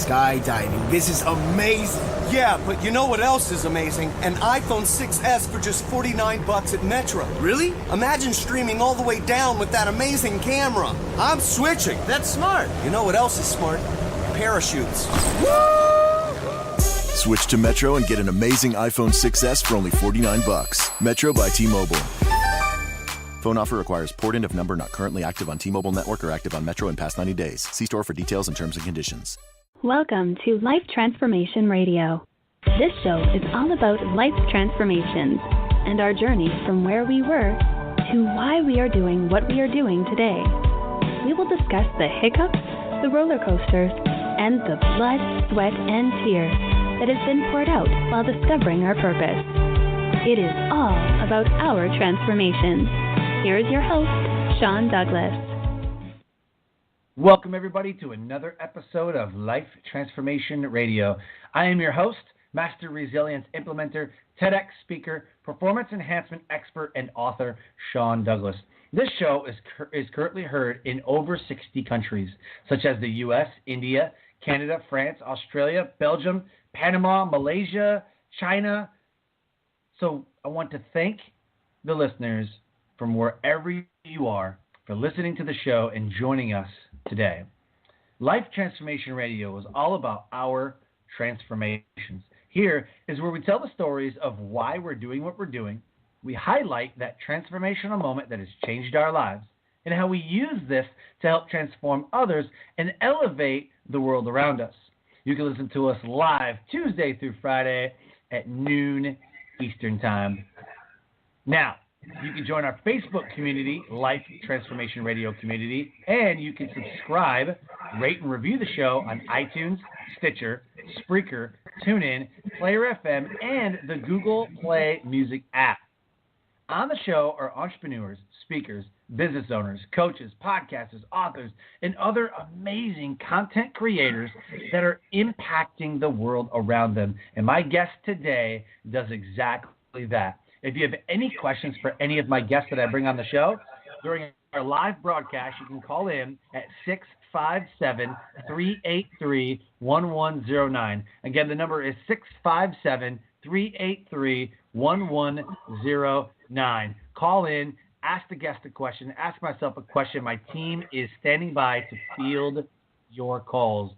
skydiving. This is amazing. Yeah, but you know what else is amazing? An iPhone 6S for just $49 at Metro. Really? Imagine streaming all the way down with that amazing camera. I'm switching. That's smart. You know what else is smart? Parachutes. Switch to Metro and get an amazing iPhone 6S for only $49. Metro by T-Mobile. Phone offer requires port-in of number not currently active on T-Mobile network or active on Metro in past 90 days. See store for details and terms and conditions. Welcome to Life Transformation Radio. This show is all about life transformations and our journey from where we were to why we are doing what we are doing today. We will discuss the hiccups, the roller coasters, and the blood, sweat, and tears that has been poured out while discovering our purpose. It is all about our transformations. Here is your host, Sean Douglas. Welcome, everybody, to another episode of Life Transformation Radio. I am your host, Master Resilience Implementer, TEDx speaker, performance enhancement expert, and author, Sean Douglas. This show is currently heard in over 60 countries, such as the U.S., India, Canada, France, Australia, Belgium, Panama, Malaysia, China. So I want to thank the listeners from wherever you are for listening to the show and joining us today. Life Transformation Radio is all about our transformations. Here is where we tell the stories of why we're doing what we're doing. We highlight that transformational moment that has changed our lives and how we use this to help transform others and elevate the world around us. You can listen to us live Tuesday through Friday at noon Eastern Time. Now, you can join our Facebook community, Life Transformation Radio Community, and you can subscribe, rate, and review the show on iTunes, Stitcher, Spreaker, TuneIn, Player FM, and the Google Play Music app. On the show are entrepreneurs, speakers, business owners, coaches, podcasters, authors, and other amazing content creators that are impacting the world around them. And my guest today does exactly that. If you have any questions for any of my guests that I bring on the show, during our live broadcast, you can call in at 657-383-1109. Again, the number is 657-383-1109. Call in, ask the guest a question, ask myself a question. My team is standing by to field your calls.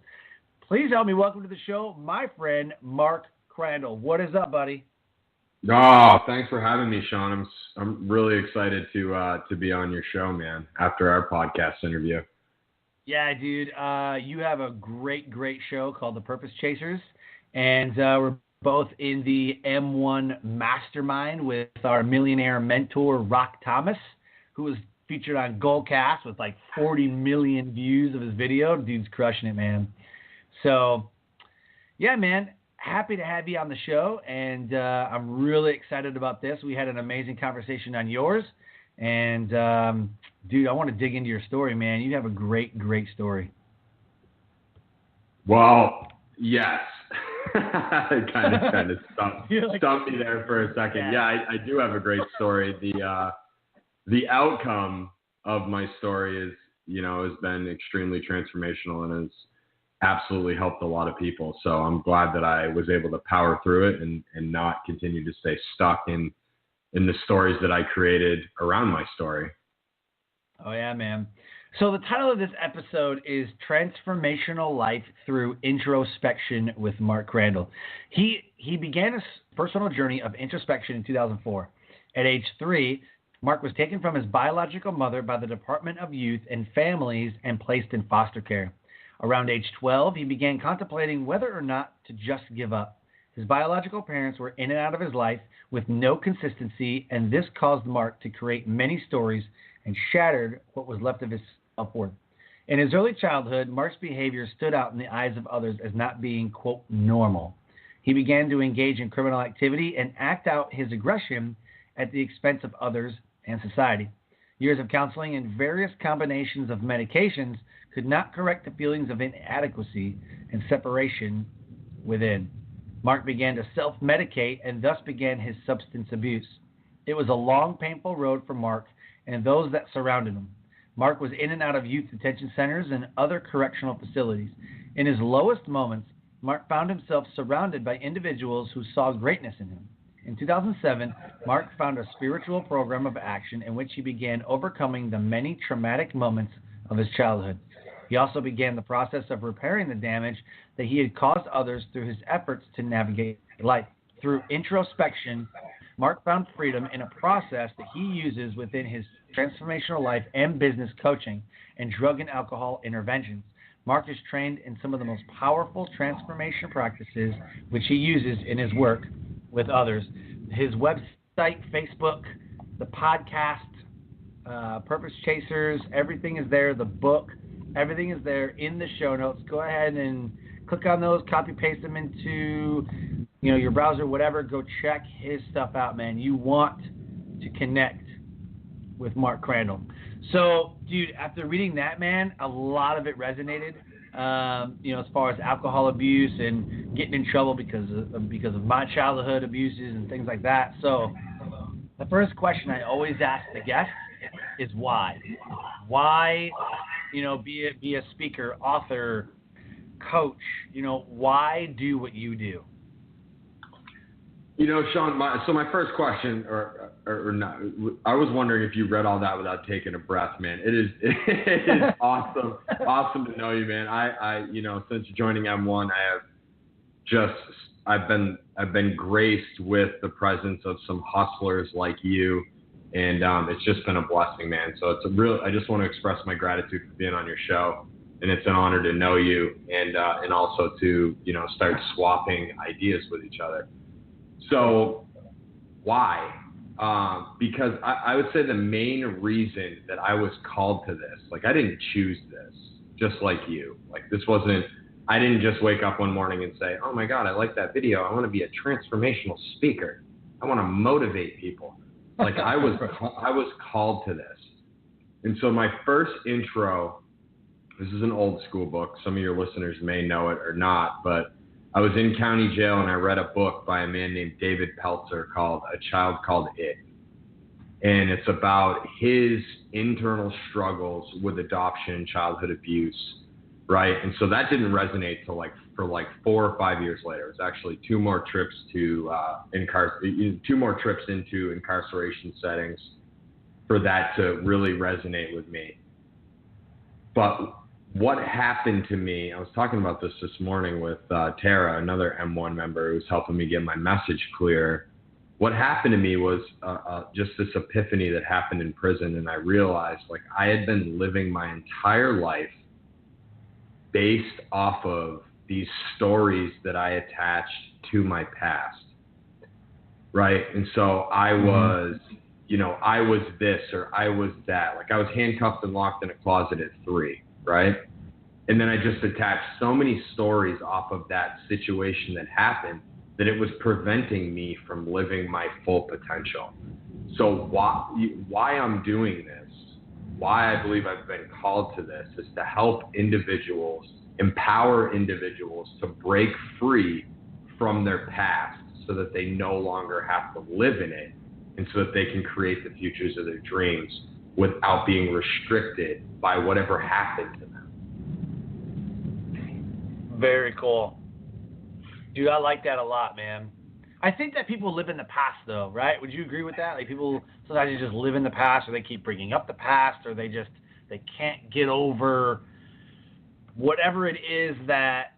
Please help me welcome to the show my friend, Mark Crandall. What is up, buddy? Oh, thanks for having me, Sean. I'm really excited to be on your show, man, after our podcast interview. Yeah, dude. You have a great show called The Purpose Chasers, and we're both in the M1 Mastermind with our millionaire mentor, Rock Thomas, who was featured on Goldcast with like 40 million views of his video. Dude's crushing it, man. So, yeah, man. Happy to have you on the show, and I'm really excited about this. We had an amazing conversation on yours, and dude, I want to dig into your story, man. You have a great story. Well, yes. It kind of stumped me there for a second. Yeah, I do have a great story. The outcome of my story is, has been extremely transformational and has absolutely helped a lot of people. So I'm glad that I was able to power through it and not continue to stay stuck in the stories that I created around my story. Oh, yeah, man. So the title of this episode is Transformational Life Through Introspection with Mark Crandall. He began his personal journey of introspection in 2004. At age 3, Mark was taken from his biological mother by the Department of Youth and Families and placed in foster care. Around age 12, he began contemplating whether or not to just give up. His biological parents were in and out of his life with no consistency, and this caused Mark to create many stories and shattered what was left of his self-worth. In his early childhood, Mark's behavior stood out in the eyes of others as not being, quote, normal. He began to engage in criminal activity and act out his aggression at the expense of others and society. Years of counseling and various combinations of medications could not correct the feelings of inadequacy and separation within. Mark began to self-medicate and thus began his substance abuse. It was a long, painful road for Mark and those that surrounded him. Mark was in and out of youth detention centers and other correctional facilities. In his lowest moments, Mark found himself surrounded by individuals who saw greatness in him. In 2007, Mark found a spiritual program of action in which he began overcoming the many traumatic moments of his childhood. He also began the process of repairing the damage that he had caused others through his efforts to navigate life. Through introspection, Mark found freedom in a process that he uses within his transformational life and business coaching and drug and alcohol interventions. Mark is trained in some of the most powerful transformation practices, which he uses in his work with others. His website, Facebook, the podcast, Purpose Chasers, everything is there. The book, everything is there in the show notes. Go ahead and click on those, copy paste them into your browser, whatever. Go check his stuff out, man. You want to connect with Mark Crandall. So, dude, after reading that, man, a lot of it resonated. As far as alcohol abuse and getting in trouble because of my childhood abuses and things like that. So, the first question I always ask the guests is why? Why, be a speaker, author, coach? Why do what you do? Sean, my first question, or not, I was wondering if you read all that without taking a breath, man. It is awesome to know you, man. I since joining M1, I've been graced with the presence of some hustlers like you, and it's just been a blessing, man. So I just want to express my gratitude for being on your show, and it's an honor to know you, and also to start swapping ideas with each other. So why? Because I would say the main reason that I was called to this, like I didn't choose this, just like you. Like I didn't just wake up one morning and say, oh my God, I like that video. I want to be a transformational speaker. I want to motivate people. Like I was called to this. And so my first intro, this is an old school book. Some of your listeners may know it or not, but I was in county jail and I read a book by a man named David Peltzer called A Child Called It. And it's about his internal struggles with adoption and childhood abuse, right? And so that didn't resonate for 4 or 5 years later. It was actually two more trips into incarceration settings for that to really resonate with me. But what happened to me, I was talking about this morning with Tara, another M1 member who's helping me get my message clear. What happened to me was just this epiphany that happened in prison, and I realized like I had been living my entire life based off of these stories that I attached to my past, right? And so I was, I was this or I was that. Like I was handcuffed and locked in a closet at 3. Right? And then I just attached so many stories off of that situation that happened that it was preventing me from living my full potential. So why I'm doing this, why I believe I've been called to this, is to help individuals, empower individuals to break free from their past so that they no longer have to live in it, and so that they can create the futures of their dreams without being restricted by whatever happened to them. Very cool. Dude, I like that a lot, man. I think that people live in the past, though, right? Would you agree with that? Like people sometimes just live in the past, or they keep bringing up the past, or they can't get over whatever it is that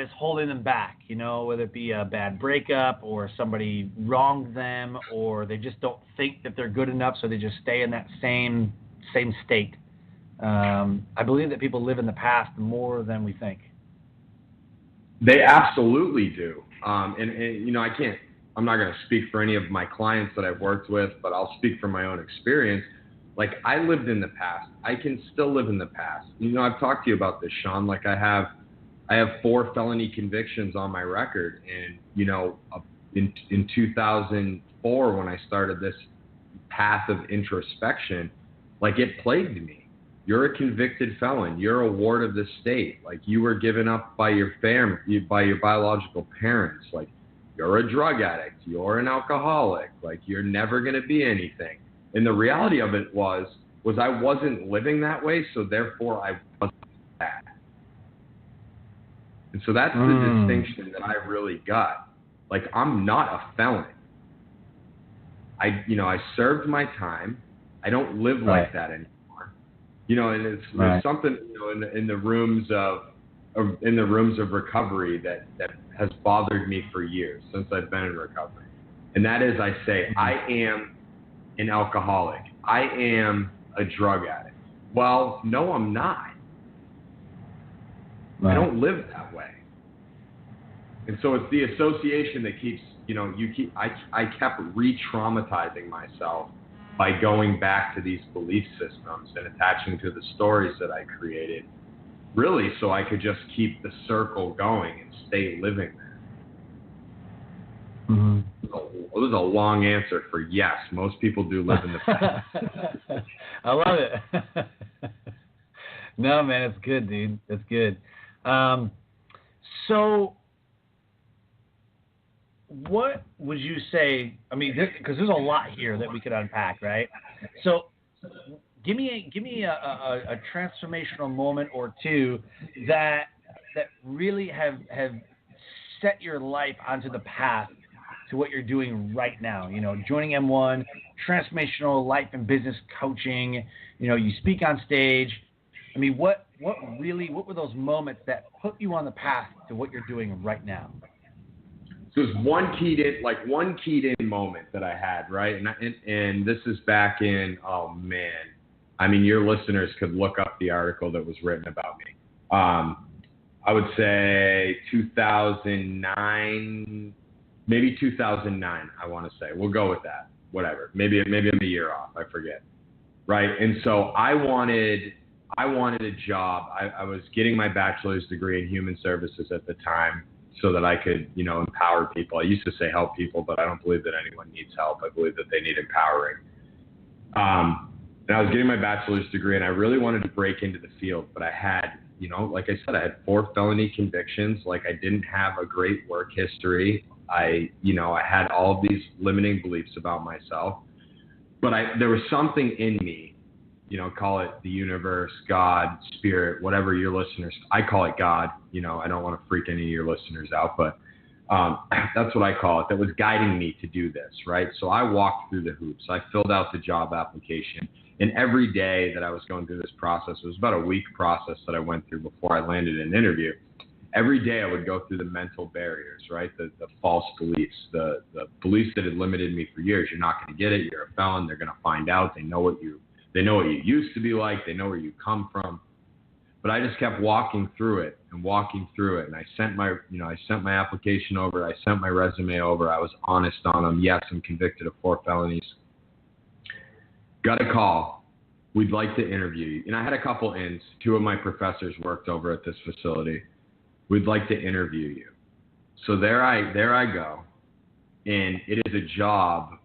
is holding them back, whether it be a bad breakup or somebody wronged them, or they just don't think that they're good enough, so they just stay in that same state. I believe that people live in the past more than we think. They absolutely do. I'm not going to speak for any of my clients that I've worked with, but I'll speak from my own experience. Like I lived in the past. I can still live in the past. I've talked to you about this, Sean. Like I have 4 felony convictions on my record. And, in 2004, when I started this path of introspection, like it plagued me. You're a convicted felon. You're a ward of the state. Like you were given up by your family, by your biological parents. Like you're a drug addict. You're an alcoholic. Like you're never going to be anything. And the reality of it was I wasn't living that way. So therefore I wasn't that. And so that's the distinction that I really got. Like, I'm not a felon. I served my time. I don't live like that anymore. And there's something, in the rooms of recovery that has bothered me for years since I've been in recovery. And that is, I say, I am an alcoholic. I am a drug addict. Well, no, I'm not. I don't live that way. And so it's the association that keeps, I kept re-traumatizing myself by going back to these belief systems and attaching to the stories that I created, really so I could just keep the circle going and stay living there. Mm-hmm. It was a long answer for yes. Most people do live in the past. I love it. No, man, it's good, dude. It's good. So what would you say? I mean, because there's a lot here that we could unpack, right? So give me a transformational moment or two that really have set your life onto the path to what you're doing right now. Joining M1, transformational life and business coaching. You speak on stage. I mean, what were those moments that put you on the path to what you're doing right now? So there's one keyed in moment that I had, right? And this is back in, oh man, I mean, your listeners could look up the article that was written about me. I would say 2009, maybe 2009. I want to say we'll go with that. Whatever. Maybe I'm a year off. I forget. Right. And so I wanted a job. I was getting my bachelor's degree in human services at the time, so that I could, empower people. I used to say help people, but I don't believe that anyone needs help. I believe that they need empowering. And I was getting my bachelor's degree, and I really wanted to break into the field, but I had, like I said, I had 4 felony convictions. Like, I didn't have a great work history. I had all of these limiting beliefs about myself, but there was something in me, call it the universe, God, spirit, whatever your listeners, I call it God. I don't want to freak any of your listeners out, but that's what I call it, that was guiding me to do this, right? So I walked through the hoops. I filled out the job application. And every day that I was going through this process, it was about a week process that I went through before I landed an interview. Every day I would go through the mental barriers, right? The false beliefs, the beliefs that had limited me for years. You're not going to get it. You're a felon. They're going to find out. They know what you used to be like. They know where you come from. But I just kept walking through it. And I sent my application over. I sent my resume over. I was honest on them. Yes, I'm convicted of 4 felonies. Got a call. We'd like to interview you. And I had a couple ins. 2 of my professors worked over at this facility. We'd like to interview you. So there I go. And it is a job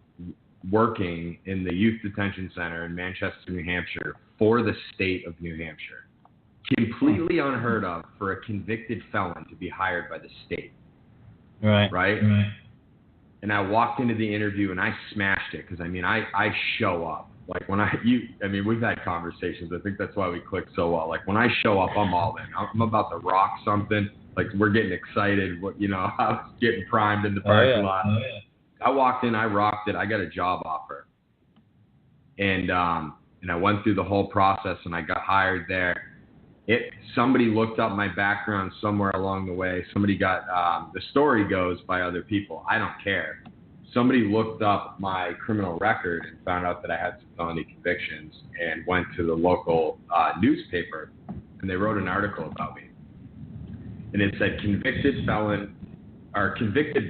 working in the Youth Detention Center in Manchester, New Hampshire for the state of New Hampshire. Completely unheard of for a convicted felon to be hired by the state. Right? And I walked into the interview and I smashed it because, I show up. Like we've had conversations. I think that's why we click so well. Like when I show up, I'm all in. I'm about to rock something. Like we're getting excited. I was getting primed in the parking lot. Oh, yeah. I walked in, I rocked it. I got a job offer. And I went through the whole process and I got hired there. Somebody looked up my background somewhere along the way. Somebody got, the story goes by other people. I don't care. Somebody looked up my criminal record and found out that I had some felony convictions and went to the local newspaper and they wrote an article about me. And it said, convicted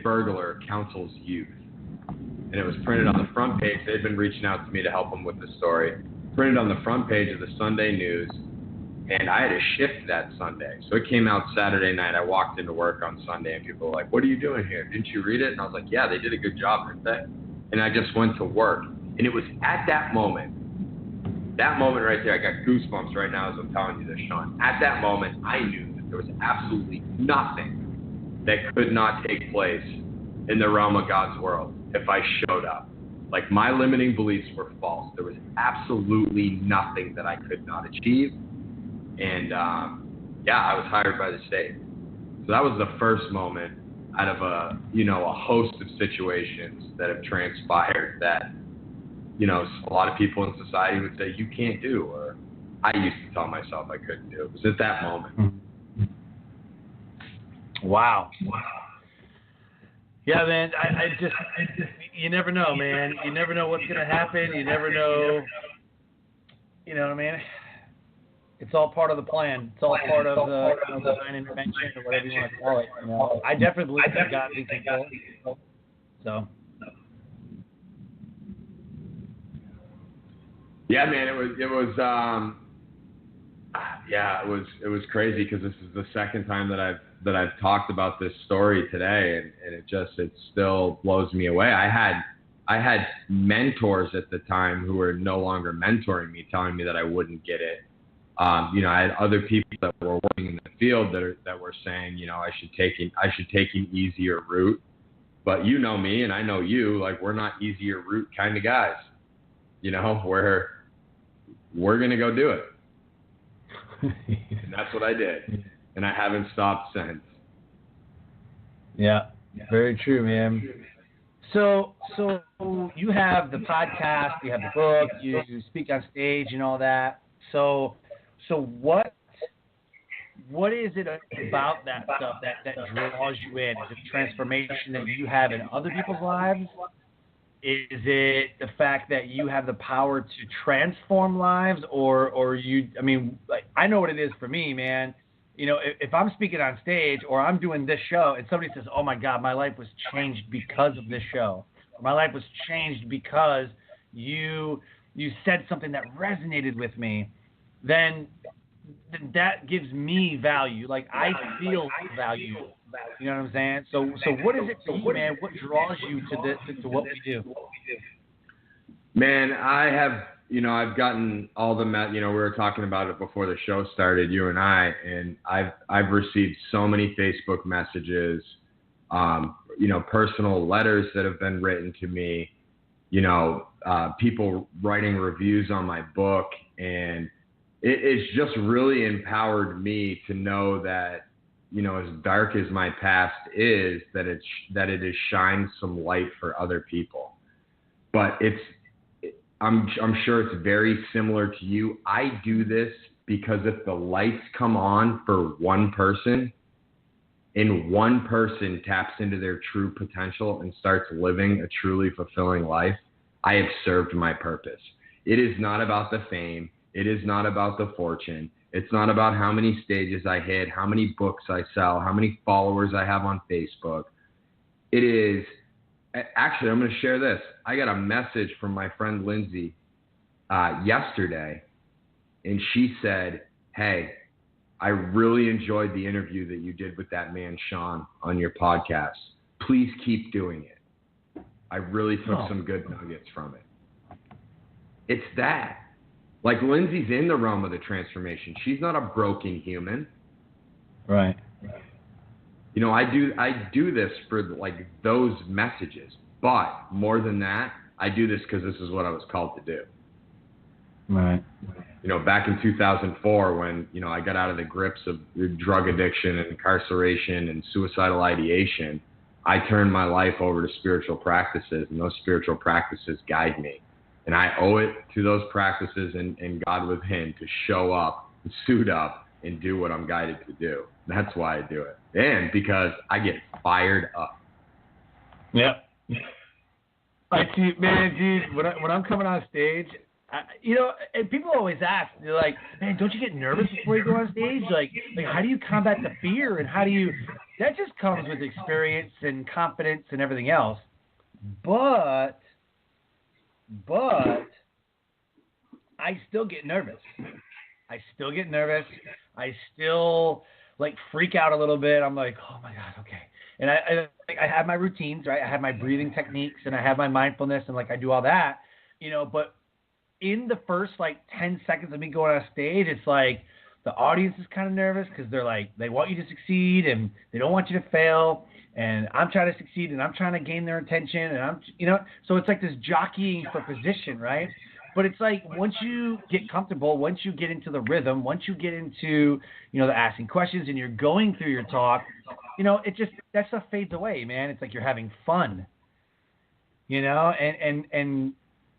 burglar counsels youth. And it was printed on the front page. They'd been reaching out to me to help them with the story. Printed on the front page of the Sunday News. And I had a shift that Sunday. So it came out Saturday night. I walked into work on Sunday and people were like, what are you doing here? Didn't you read it? And I was like, yeah, they did a good job, didn't they? And I just went to work. And it was at that moment right there, I got goosebumps right now as I'm telling you this, Sean. At that moment, I knew that there was absolutely nothing that could not take place in the realm of God's world if I showed up. Like my limiting beliefs were false. There was absolutely nothing that I could not achieve. And I was hired by the state. So that was the first moment out of a host of situations that have transpired that, a lot of people in society would say you can't do, or I used to tell myself I couldn't do. It was at that moment. Wow. Yeah, man. I just, you never know, man. You never know what's gonna happen. You never know. You know what I mean? It's all part of the plan. It's all part of the divine intervention, or whatever you want to call it. I definitely believe that God's in control. So. Yeah, man. It was crazy because this is the second time that I've talked about this story today, and it still blows me away. I had mentors at the time who were no longer mentoring me, telling me that I wouldn't get it. I had other people that were working in the field that were saying, I should take an easier route. But you know me, and I know you. Like, we're not easier route kind of guys. We're gonna go do it, and that's what I did, and I haven't stopped since. Yeah, very true, man. So you have the podcast, you have the book, you speak on stage and all that. So what is it about that stuff that draws you in? Is it transformation that you have in other people's lives? Is it the fact that you have the power to transform lives, or you? I mean, like, I know what it is for me, man. If I'm speaking on stage or I'm doing this show and somebody says, "Oh my God, my life was changed because of this show," or "My life was changed because you said something that resonated with me," then that gives me value. Like, I feel value. You know what I'm saying? So what is it for you, man? What draws you to what we do? Man, I have, I've gotten all the, we were talking about it before the show started, you and I, and I've received so many Facebook messages, personal letters that have been written to me, people writing reviews on my book, and it's just really empowered me to know that, as dark as my past is, that it has shined some light for other people. But I'm sure it's very similar to you. I do this because if the lights come on for one person, and one person taps into their true potential and starts living a truly fulfilling life, I have served my purpose. It is not about the fame. It is not about the fortune. It's not about how many stages I hit, how many books I sell, how many followers I have on Facebook. It is, actually, I'm going to share this. I got a message from my friend Lindsay yesterday, and she said, "Hey, I really enjoyed the interview that you did with that man, Sean, on your podcast. Please keep doing it. I really took some good nuggets from it." It's that. Like, Lindsay's in the realm of the transformation. She's not a broken human. Right. I do this for, like, those messages. But more than that, I do this because this is what I was called to do. Right. Back in 2004 when, I got out of the grips of drug addiction and incarceration and suicidal ideation, I turned my life over to spiritual practices, and those spiritual practices guide me. And I owe it to those practices and God within to show up, suit up, and do what I'm guided to do. That's why I do it. And because I get fired up. Yep. I see, man, dude, when I'm coming on stage, and people always ask, they're like, "Man, don't you get nervous before you go on stage? Like how do you combat the fear, and how do you?" That just comes with experience and confidence and everything else. But I still get nervous. I still freak out a little bit. I'm like, "Oh my God, okay." And I have my routines, right? I have my breathing techniques, and I have my mindfulness, and I do all that, But in the first 10 seconds of me going on stage, it's like the audience is kind of nervous because they want you to succeed and they don't want you to fail. And I'm trying to succeed and I'm trying to gain their attention, and so it's like this jockeying for position, right? But it's like once you get comfortable, once you get into the rhythm, once you get into, you know, the asking questions and you're going through your talk, you know, it just, that stuff fades away, man. It's like you're having fun, you know, and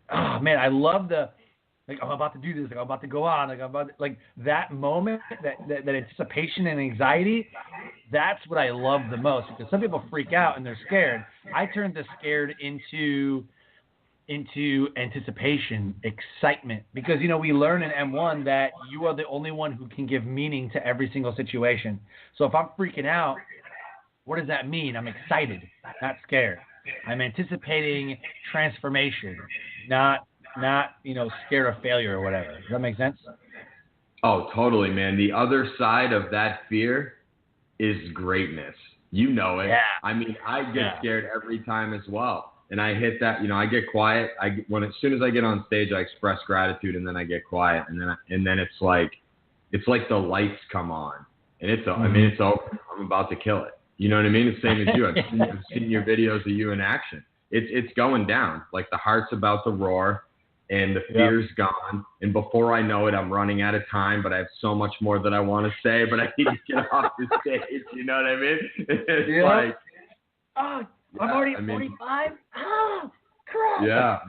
oh man, I love the, like, I'm about to do this, like, I'm about to go on, like, I'm about to, like, that moment, that anticipation and anxiety, that's what I love the most, because some people freak out and they're scared. I turn the scared into anticipation, excitement, because, you know, we learn in M1 that you are the only one who can give meaning to every single situation. So if I'm freaking out, what does that mean? I'm excited, not scared. I'm anticipating transformation, not, you know, scared of failure or whatever. Does that make sense? Oh, totally, man. The other side of that fear is greatness. You know it. Yeah. I mean, I get scared every time as well. And I hit that, you know, I get quiet. As soon as I get on stage, I express gratitude, and then I get quiet, and then it's like the lights come on, and I mean, it's over. I'm about to kill it. You know what I mean? It's the same as you. I've seen your videos of you in action. It's going down. Like the heart's about to roar, and the fear's gone. And before I know it, I'm running out of time, but I have so much more that I want to say, but I need to get off the stage. You know what I mean? It's like, I'm already at 45. Oh, crap. Yeah.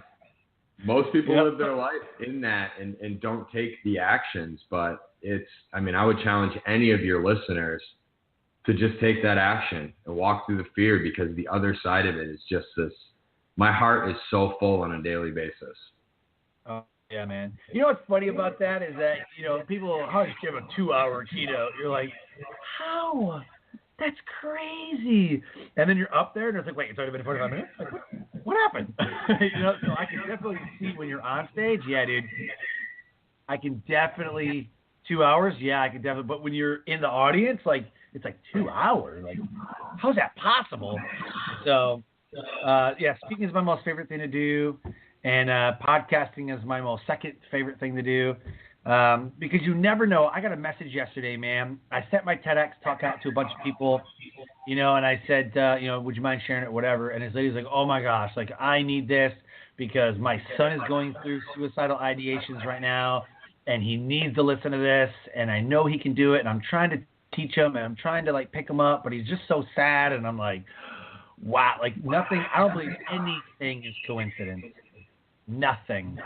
Most people live their life in that and don't take the actions, but I would challenge any of your listeners to just take that action and walk through the fear, because the other side of it is just this. My heart is so full on a daily basis. Oh, yeah, man. You know what's funny about that is that, you know, people, just give a 2-hour keynote. You're like, how? That's crazy. And then you're up there and it's like, wait, it's only been 45 minutes? Like, what happened? You know, so I can definitely see when you're on stage. Yeah, dude. I can definitely, 2 hours. Yeah, I can definitely. But when you're in the audience, like, it's like 2 hours. Like, how's that possible? So, speaking is my most favorite thing to do. And podcasting is my most second favorite thing to do. Because you never know. I got a message yesterday, man. I sent my TEDx talk out to a bunch of people, you know, and I said, you know, would you mind sharing it, whatever. And this lady's like, oh my gosh, like, I need this because my son is going through suicidal ideations right now, and he needs to listen to this, and I know he can do it, and I'm trying to teach him, and I'm trying to, like, pick him up, but he's just so sad. And I'm like, wow, like, nothing, I don't believe anything is coincidence. Nothing's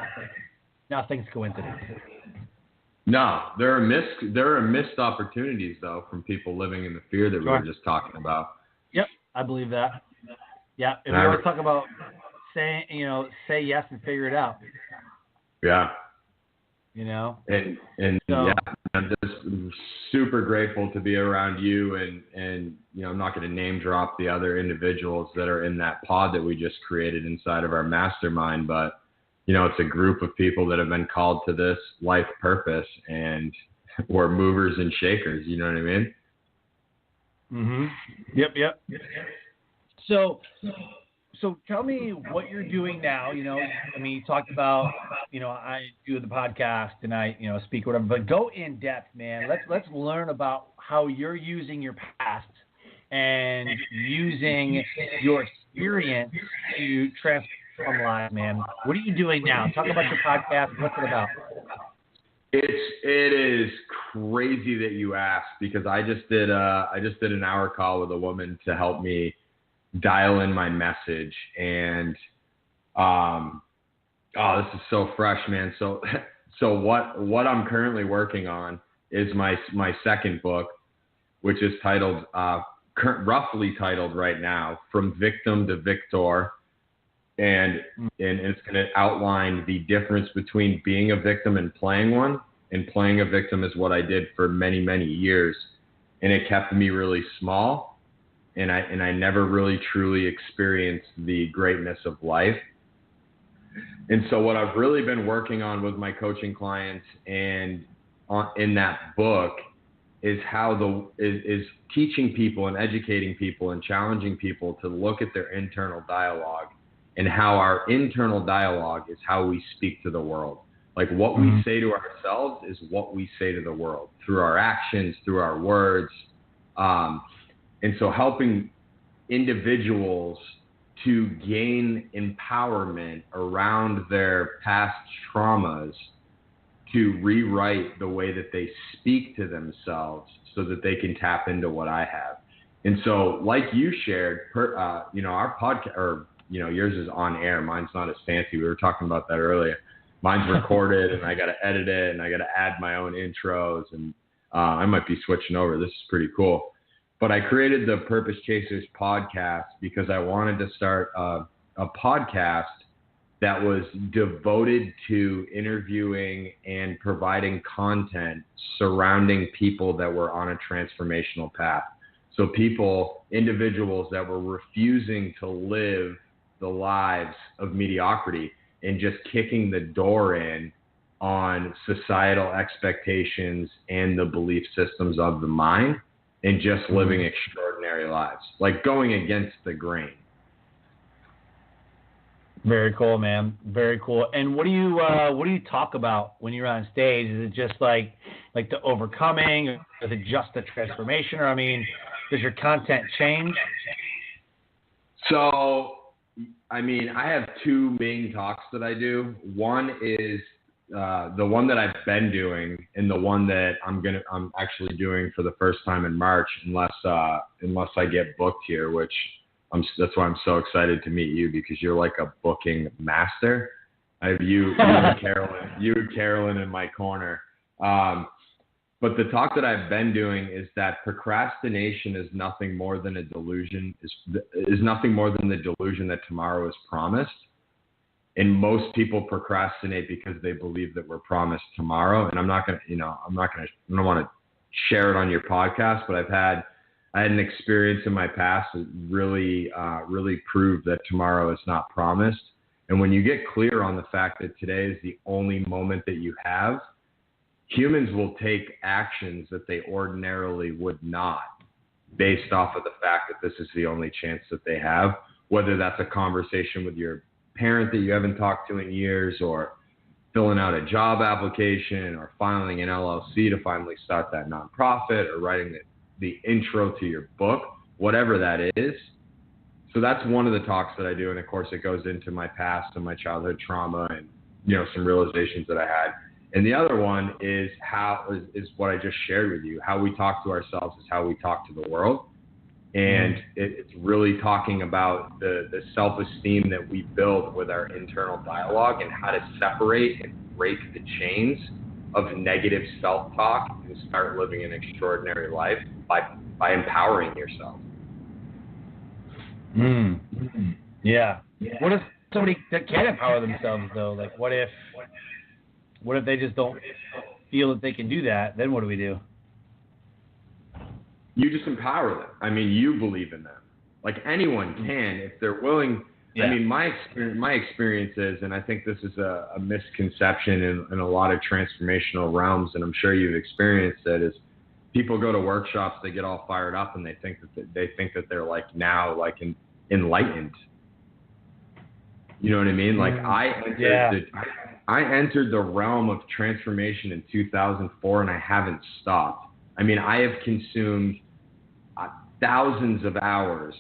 coincidence. No, there are missed opportunities, though, from people living in the fear that we were just talking about. Yep, I believe that. Yeah, and we always talk about say yes and figure it out. Yeah. You know. And so, yeah, I'm just super grateful to be around you, and you know, I'm not going to name drop the other individuals that are in that pod that we just created inside of our mastermind, but you know, it's a group of people that have been called to this life purpose, and we're movers and shakers. You know what I mean? Mm-hmm. Yep. So tell me what you're doing now. You know, I mean, you talked about, you know, I do the podcast and I, you know, speak whatever, but go in depth, man. Let's learn about how you're using your past and using your experience to transform lives, man. What are you doing now? Talk about your podcast. What's it about? It is crazy that you asked, because I just did an hour call with a woman to help me dial in my message, and this is so fresh, man. So what I'm currently working on is my second book, which is titled roughly titled right now, From Victim to Victor. And it's going to outline the difference between being a victim and playing one. And playing a victim is what I did for many, many years. And it kept me really small. And I never really truly experienced the greatness of life. And so what I've really been working on with my coaching clients and in that book is is teaching people and educating people and challenging people to look at their internal dialogue, and how our internal dialogue is how we speak to the world. Like what we say to ourselves is what we say to the world through our actions, through our words. And so helping individuals to gain empowerment around their past traumas to rewrite the way that they speak to themselves so that they can tap into what I have. And so, like you shared, our podcast, or, yours is on air. Mine's not as fancy. We were talking about that earlier. Mine's recorded, and I got to edit it, and I got to add my own intros, and I might be switching over. This is pretty cool. But I created the Purpose Chasers podcast because I wanted to start a podcast that was devoted to interviewing and providing content surrounding people that were on a transformational path. So individuals that were refusing to live the lives of mediocrity and just kicking the door in on societal expectations and the belief systems of the mind and just living extraordinary lives, like going against the grain. Very cool, man. Very cool. And what do you talk about when you're on stage? Is it just like the overcoming, or is it just the transformation? Or, I mean, does your content change? So, I mean, I have two main talks that I do. One is the one that I've been doing, and the one that I'm actually doing for the first time in March, unless I get booked here, which that's why I'm so excited to meet you, because you're like a booking master. I have you and Carolyn in my corner. But the talk that I've been doing is that procrastination is nothing more than a delusion, is nothing more than the delusion that tomorrow is promised. And most people procrastinate because they believe that we're promised tomorrow. And I don't want to share it on your podcast, but I had an experience in my past that really proved that tomorrow is not promised. And when you get clear on the fact that today is the only moment that you have, humans will take actions that they ordinarily would not, based off of the fact that this is the only chance that they have, whether that's a conversation with your parent that you haven't talked to in years, or filling out a job application, or filing an LLC to finally start that nonprofit, or writing the intro to your book, whatever that is. So that's one of the talks that I do. And of course it goes into my past and my childhood trauma and, some realizations that I had. And the other one is is what I just shared with you. How we talk to ourselves is how we talk to the world. And it's really talking about the self-esteem that we build with our internal dialogue, and how to separate and break the chains of negative self-talk and start living an extraordinary life by empowering yourself. Yeah. What if somebody that can empower themselves, though? Like, what if they just don't feel that they can do that? Then what do we do? You just empower them. I mean, you believe in them. Like, anyone can if they're willing. Yeah. I mean, my experience is, and I think this is a misconception in a lot of transformational realms, and I'm sure you've experienced it, is people go to workshops, they get all fired up, and they think that they're enlightened. You know what I mean? Like, I entered the realm of transformation in 2004, and I haven't stopped. I mean, I have consumed thousands of hours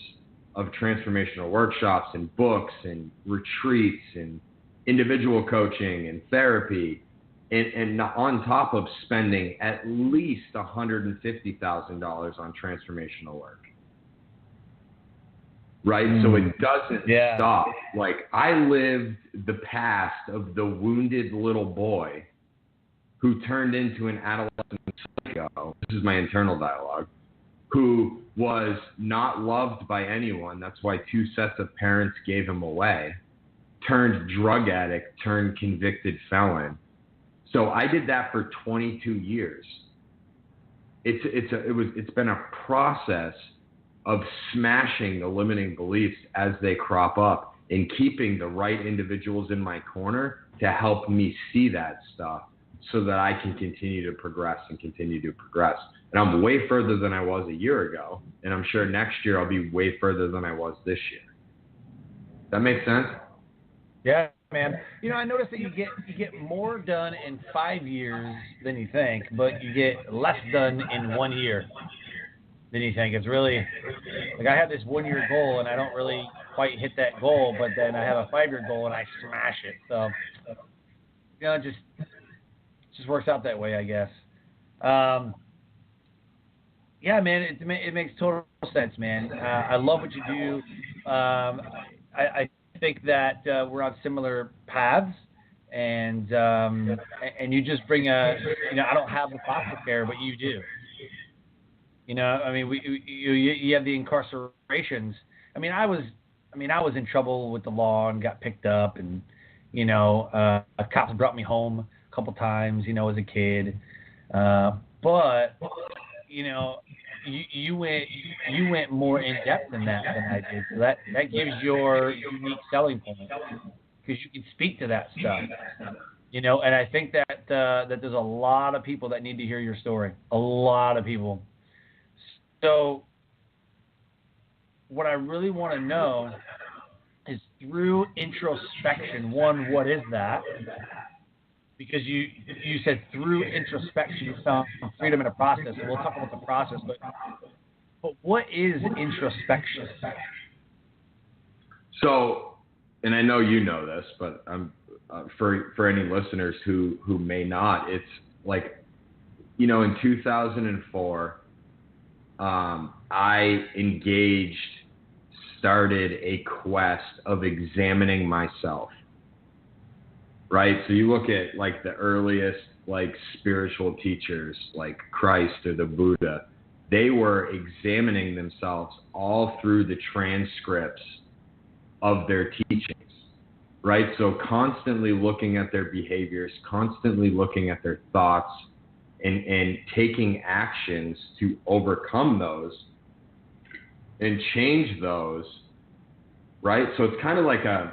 of transformational workshops and books and retreats and individual coaching and therapy, and on top of spending at least $150,000 on transformational work. Right? So it doesn't stop. Like, I lived the past of the wounded little boy who turned into an adolescent psycho. This is my internal dialogue. Who was not loved by anyone. That's why 2 sets of parents gave him away. Turned drug addict, turned convicted felon. So I did that for 22 years. It's been a process of smashing the limiting beliefs as they crop up, and keeping the right individuals in my corner to help me see that stuff, so that I can continue to progress. And I'm way further than I was a year ago. And I'm sure next year I'll be way further than I was this year. That makes sense? Yeah, man. I noticed that you get more done in 5 years than you think, but you get less done in 1 year. than you think. It's really like I have this 1-year goal and I don't really quite hit that goal, but then I have a 5-year goal and I smash it. So, it just works out that way, I guess. Yeah, man, it makes total sense, man. I love what you do. I think that we're on similar paths, and you just bring I don't have the foster care, but you do. I mean, you have the incarcerations. I mean, I was in trouble with the law and got picked up, and cops brought me home a couple times, as a kid. But you went more in depth than that than I did. So that gives your unique selling point, because you can speak to that stuff. And I think that there's a lot of people that need to hear your story. A lot of people. So what I really want to know is, through introspection, one, what is that? Because you said through introspection you found freedom in a process, and we'll talk about the process, but what is introspection? So, and I know you know this, but for any listeners who may not, it's like, in 2004, I started a quest of examining myself. Right? So you look at like the earliest like spiritual teachers like Christ or the Buddha, they were examining themselves all through the transcripts of their teachings, right? So constantly looking at their behaviors, constantly looking at their thoughts, and taking actions to overcome those and change those, right? So it's kind of like I'm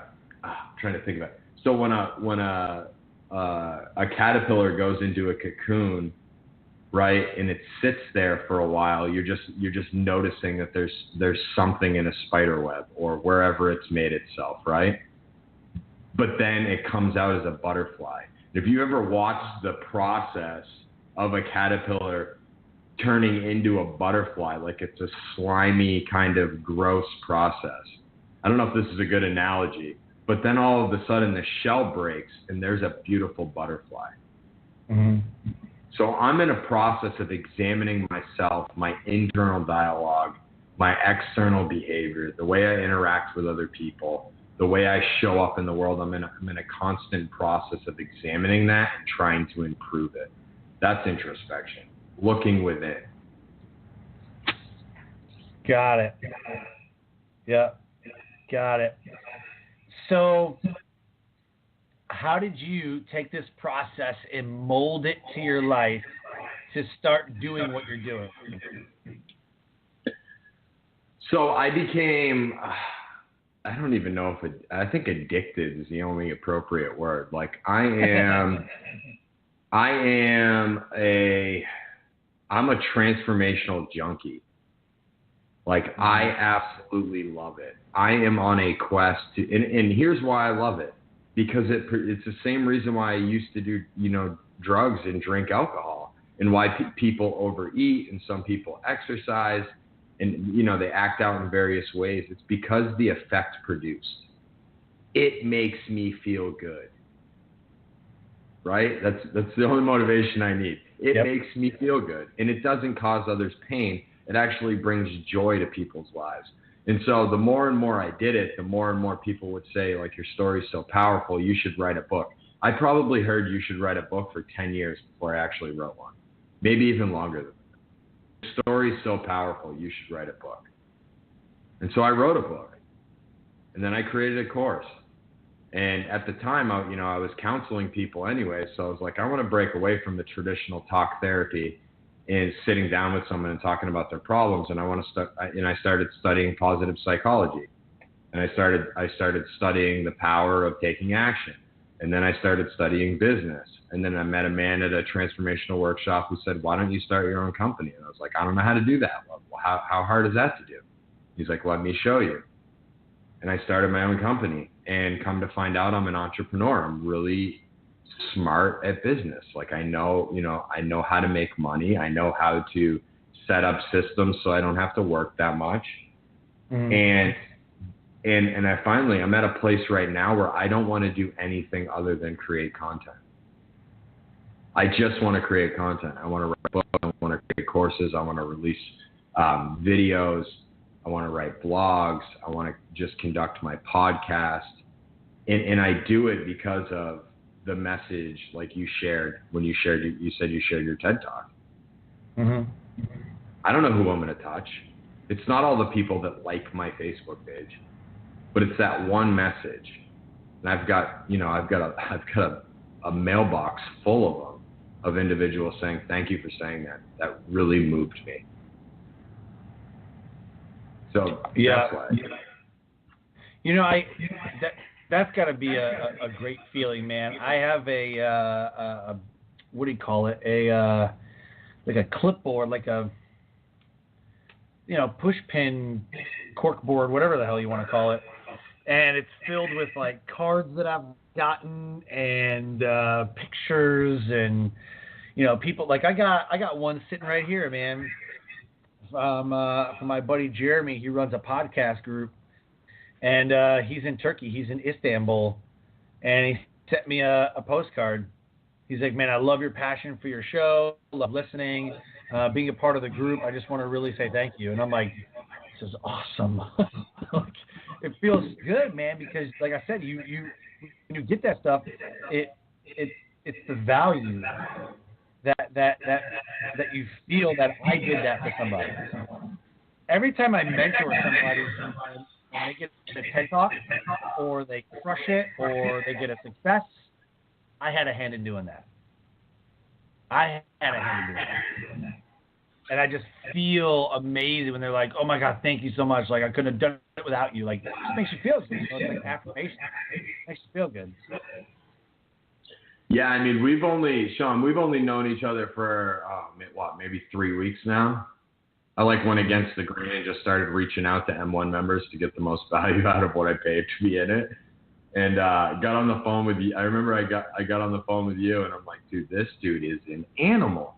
trying to think about it. So when a caterpillar goes into a cocoon, right, and it sits there for a while, you're just noticing that there's something in a spider web or wherever it's made itself, right? But then it comes out as a butterfly. If you ever watched the process of a caterpillar turning into a butterfly, like it's a slimy kind of gross process. I don't know if this is a good analogy. But then all of a sudden the shell breaks and there's a beautiful butterfly. Mm-hmm. So I'm in a process of examining myself, my internal dialogue, my external behavior, the way I interact with other people, the way I show up in the world. I'm in a constant process of examining that and trying to improve it. That's introspection, looking within. Got it. Yeah, got it. So how did you take this process and mold it to your life to start doing what you're doing? So I became, I don't even know if I think addicted is the only appropriate word. Like I'm a transformational junkie. Like I absolutely love it. I am on a quest to, and here's why I love it, because it's the same reason why I used to do, drugs and drink alcohol, and why people overeat and some people exercise and, they act out in various ways. It's because the effect produced. It makes me feel good. Right? That's the only motivation I need. It makes me feel good, and it doesn't cause others pain. It actually brings joy to people's lives. And so the more and more I did it, the more and more people would say, like, your story's so powerful, you should write a book. I probably heard you should write a book for 10 years before I actually wrote one. Maybe even longer than that. Your story's so powerful, you should write a book. And so I wrote a book. And then I created a course. And at the time, I was counseling people anyway, so I was like, I want to break away from the traditional talk therapy and sitting down with someone and talking about their problems. And I started studying positive psychology. And I started studying the power of taking action. And then I started studying business. And then I met a man at a transformational workshop who said, why don't you start your own company? And I was like, I don't know how to do that. Well, how hard is that to do? He's like, let me show you. And I started my own company, and come to find out I'm an entrepreneur. I'm really smart at business. Like I know how to make money. I know how to set up systems so I don't have to work that much. And I'm at a place right now where I don't want to do anything other than create content. I just want to create content. I want to write books. I want to create courses. I want to release videos. I want to write blogs. I want to just conduct my podcast. And I do it because of the message like you shared when you said you shared your TED Talk. I don't know who I'm going to touch. It's not all the people that like my Facebook page, but it's that one message. And I've got a mailbox full of them, of individuals saying, thank you for saying that. That really moved me. So that's why. That's got to be a great feeling, man. I have a what do you call it? Like a clipboard, like a push pin, cork board, whatever the hell you want to call it, and it's filled with like cards that I've gotten and pictures and people. Like I got one sitting right here, man. From my buddy Jeremy. He runs a podcast group. And he's in Turkey. He's in Istanbul. And he sent me a postcard. He's like, man, I love your passion for your show. Love listening, being a part of the group. I just want to really say thank you. And I'm like, this is awesome. It feels good, man, because like I said, you when you get that stuff, it's the value that you feel that I did that for somebody. Every time I mentor somebody, when they get a TED Talk, or they crush it, or they get a success, I had a hand in doing that. And I just feel amazing when they're like, oh my God, thank you so much. Like, I couldn't have done it without you. Like, it just makes you feel good. It's like affirmation. It makes you feel good. Yeah, I mean, we've only known each other for, maybe 3 weeks now. I went against the grain and just started reaching out to M1 members to get the most value out of what I paid to be in it. And got on the phone with you. I remember I got on the phone with you, and I'm like, dude, this dude is an animal.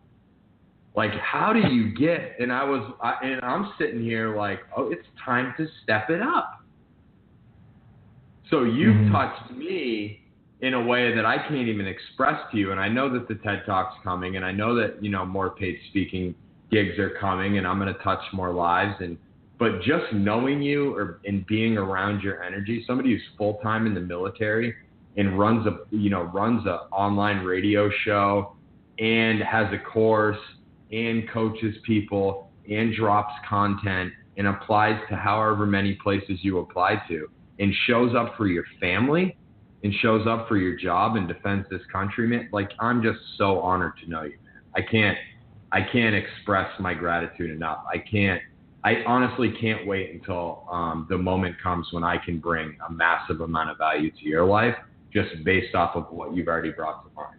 Like, how do you get? And I'm sitting here like, oh, it's time to step it up. So you've touched me in a way that I can't even express to you. And I know that the TED Talk's coming, and I know that more paid speaking gigs are coming, and I'm going to touch more lives. But just knowing you and being around your energy, somebody who's full time in the military and runs a online radio show and has a course and coaches people and drops content and applies to however many places you apply to and shows up for your family and shows up for your job and defends this country, man. Like, I'm just so honored to know you, man. I can't express my gratitude enough. I honestly can't wait until the moment comes when I can bring a massive amount of value to your life just based off of what you've already brought to mine.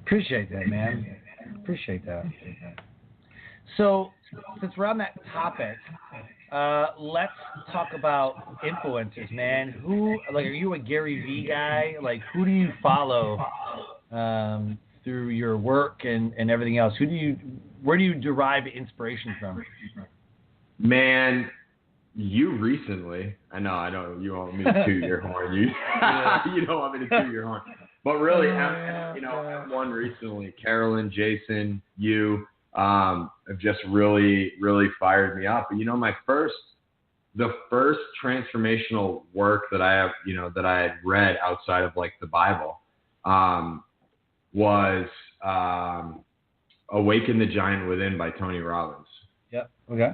Appreciate that, man. Appreciate that. So, since we're on that topic, let's talk about influencers, man. Are you a Gary Vee guy? Like, who do you follow through your work and everything else? Where do you derive inspiration from? Man, you recently, I know you want me to toot your horn. You don't want me to toot your horn. But really, M1 recently, Carolyn, Jason, you have just really, really fired me up. But the first transformational work that I have, that I had read outside of like the Bible, was Awaken the Giant Within by Tony Robbins. Yep. Okay.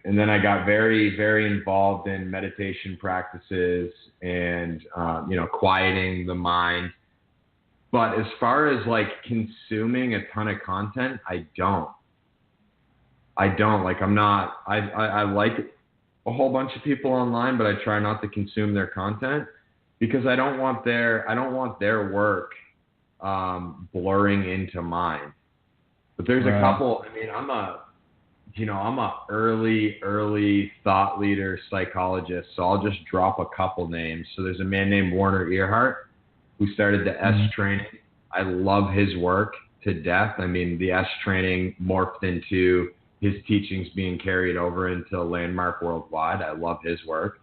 And then I got very, very involved in meditation practices and, quieting the mind. But as far as like consuming a ton of content, I don't. Like, I'm not, I like a whole bunch of people online, but I try not to consume their content because I don't want their work blurring into mine. But there's a couple. I mean, I'm a early thought leader psychologist, so I'll just drop a couple names. So there's a man named Warner Earhart who started the S training. I love his work. to death. I mean, the S training morphed into his teachings being carried over into Landmark Worldwide. I love his work.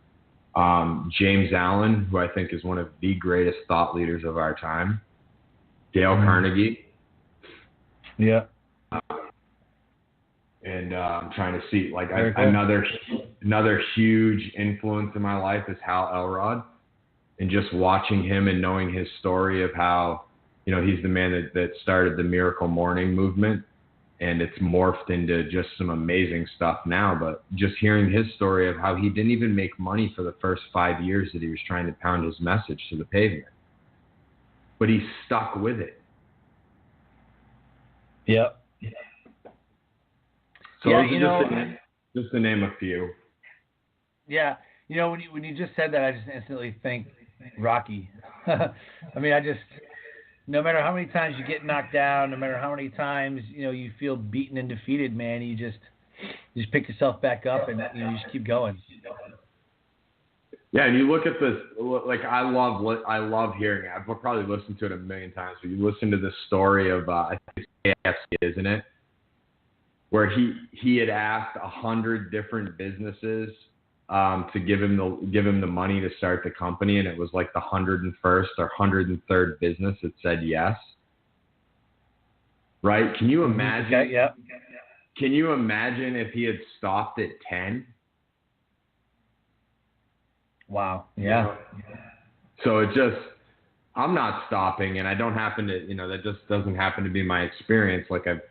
James Allen, who I think is one of the greatest thought leaders of our time. Dale Carnegie. Yeah. And I'm trying to see, like, another huge influence in my life is Hal Elrod. And just watching him and knowing his story of how, you know, he's the man that started the Miracle Morning movement. And it's morphed into just some amazing stuff now. But just hearing his story of how he didn't even make money for the first 5 years that he was trying to pound his message to the pavement. But he stuck with it. Yep. So yeah, just to name a few. Yeah. You know, when you just said that, I just instantly think Rocky. I mean, no matter how many times you get knocked down, no matter how many times, you know, you feel beaten and defeated, man, you just pick yourself back up and, you know, you just keep going. Yeah, and you look at this, like, I love hearing it. I've probably listened to it a million times, but you listen to this story of, I think it's KFC, isn't it? Where he had asked 100 different businesses to give him the money to start the company, and it was like the 101st or 103rd business that said yes. Right? Can you imagine? Okay, yeah. Can you imagine if he had stopped at 10? Wow. Yeah. You know? So I'm not stopping, and I don't happen to, you know, that just doesn't happen to be my experience. Like, I've,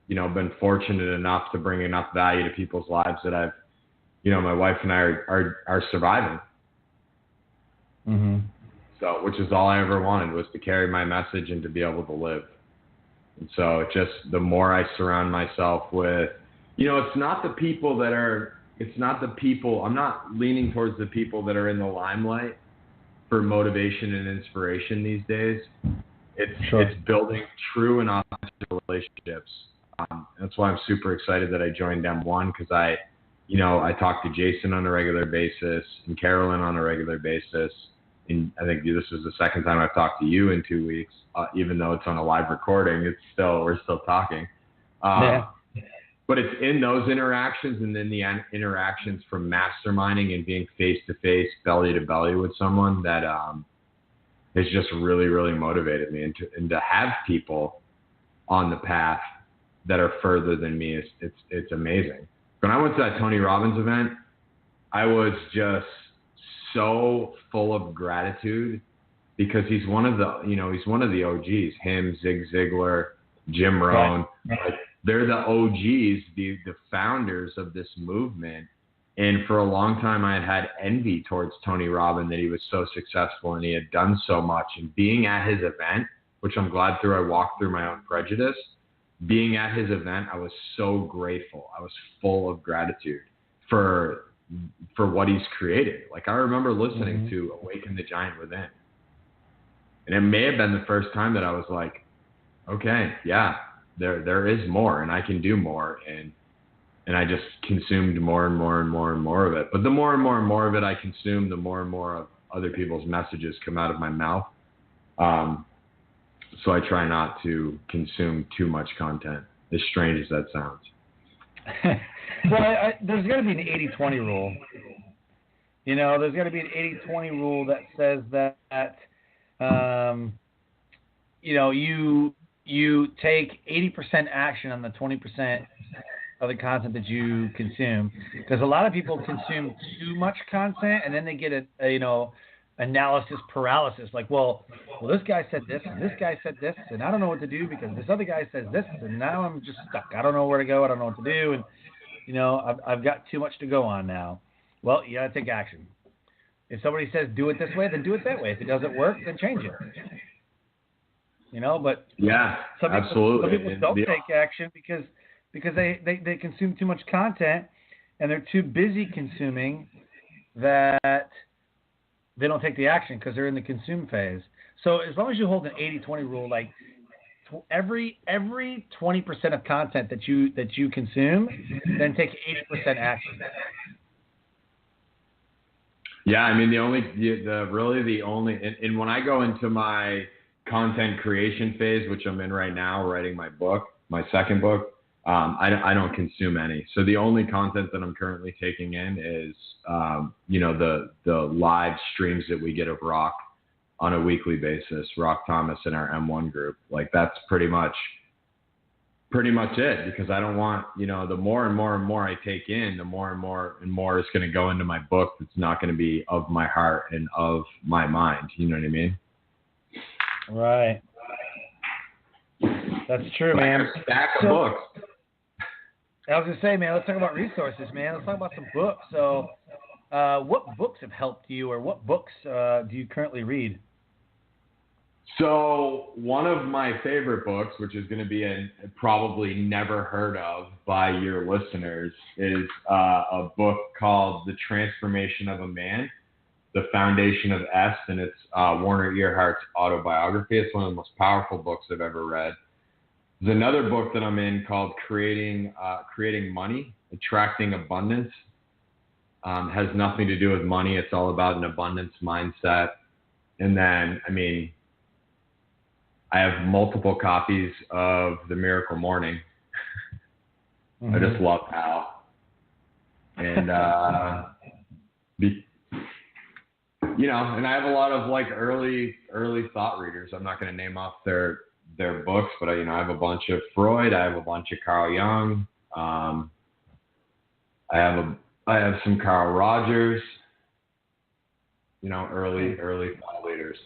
you know, been fortunate enough to bring enough value to people's lives that I've, you know, my wife and I are surviving. Mm-hmm. So, which is all I ever wanted, was to carry my message and to be able to live. And so just the more I surround myself with, you know, I'm not leaning towards the people that are in the limelight for motivation and inspiration these days. It's building true and authentic relationships. That's why I'm super excited that I joined M1, because I talk to Jason on a regular basis and Carolyn on a regular basis. And I think this is the second time I've talked to you in 2 weeks, even though it's on a live recording. We're still talking. But it's in those interactions, and then the interactions from masterminding and being face-to-face, belly-to-belly with someone that has just really, really motivated me. And to have people on the path that are further than me, it's amazing. When I went to that Tony Robbins event, I was just so full of gratitude, because he's one of the OGs. Him, Zig Ziglar, Jim Rohn. Right. Like, they're the OGs, the founders of this movement. And for a long time, I had envy towards Tony Robbins, that he was so successful and he had done so much. And being at his event, which I'm glad I walked through my own prejudice, being at his event, I was so grateful. I was full of gratitude for what he's created. Like, I remember listening to Awaken the Giant Within. And it may have been the first time that I was like, okay, yeah, there is more, and I can do more. And I just consumed more and more and more and more of it. But the more and more and more of it I consume, the more and more of other people's messages come out of my mouth. So I try not to consume too much content, as strange as that sounds. Well, there's got to be an 80-20 rule. You know, there's got to be an 80-20 rule that says that, you know, you take 80% action on the 20% of the content that you consume. Because a lot of people consume too much content, and then they get a analysis paralysis. Like, well, this guy said this, and this guy said this, and I don't know what to do because this other guy says this, and now I'm just stuck. I don't know where to go. I don't know what to do. And, you know, I've got too much to go on now. Well, you got to take action. If somebody says do it this way, then do it that way. If it doesn't work, then change it. You know, but yeah, absolutely. Some people don't take action because they consume too much content, and they're too busy consuming that they don't take the action because they're in the consume phase. So as long as you hold an 80-20 rule, like every 20% of content that you consume, then take 80% action. Yeah, I mean, the only, and when I go into my content creation phase, which I'm in right now, writing my book, my second book, I don't consume any. So the only content that I'm currently taking in is, the live streams that we get of Rock on a weekly basis, Rock Thomas in our M1 group. Like, that's pretty much it, because I don't want, the more and more I take in, the more and more is going to go into my book. That's not going to be of my heart and of my mind. You know what I mean? Right. That's true, man. A stack of books. I was going to say, man, let's talk about resources, man. Let's talk about some books. So, what books have helped you, or what books do you currently read? So one of my favorite books, which is going to be probably never heard of by your listeners, is a book called The Transformation of a Man, The Foundation of S, and it's Werner Erhardt's autobiography. It's one of the most powerful books I've ever read. There's another book that I'm in called Creating Money, Attracting Abundance. Has nothing to do with money. It's all about an abundance mindset. And then, I have multiple copies of The Miracle Morning. I just love how. And, and I have a lot of early thought readers. I'm not going to name off their books, but I have a bunch of Freud. I have a bunch of Carl Jung. I have some Carl Rogers. Early thought leaders.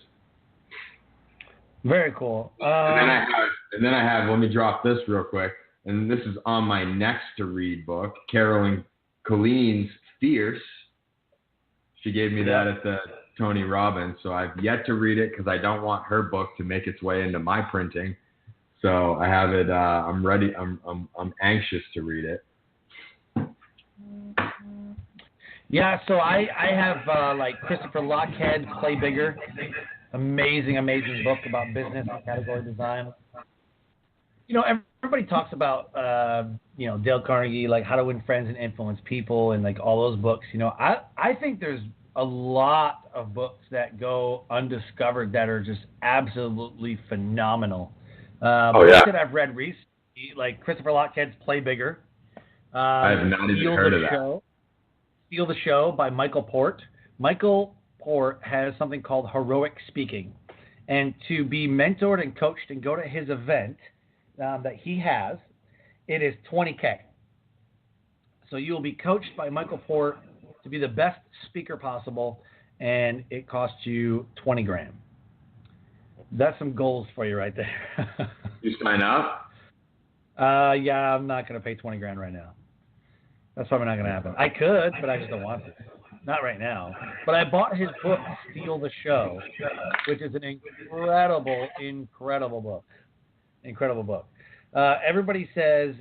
Very cool. And then I have, let me drop this real quick. And this is on my next to read book, Carolyn Colleen's Fierce. She gave me that at the Tony Robbins. So I've yet to read it because I don't want her book to make its way into my printing. So I have it. I'm ready. I'm anxious to read it. Yeah. So I have Christopher Lochhead, Play Bigger. Amazing book about business and category design. Everybody talks about, Dale Carnegie, How to Win Friends and Influence People, and all those books. I think there's a lot of books that go undiscovered that are just absolutely phenomenal. Books that I've read recently, like Christopher Lochhead's Play Bigger. I have not even heard of that. Steal the Show by Michael Port. Michael Port has something called Heroic Speaking. And to be mentored and coached and go to his event that he has, it is $20K. So you will be coached by Michael Port to be the best speaker possible, and it costs you $20,000. That's some goals for you right there. You sign up? Yeah, I'm not going to pay $20,000 right now. That's probably not going to happen. I could, but I just don't want to. Not right now. But I bought his book, Steal the Show, which is an incredible book. Incredible book. Everybody says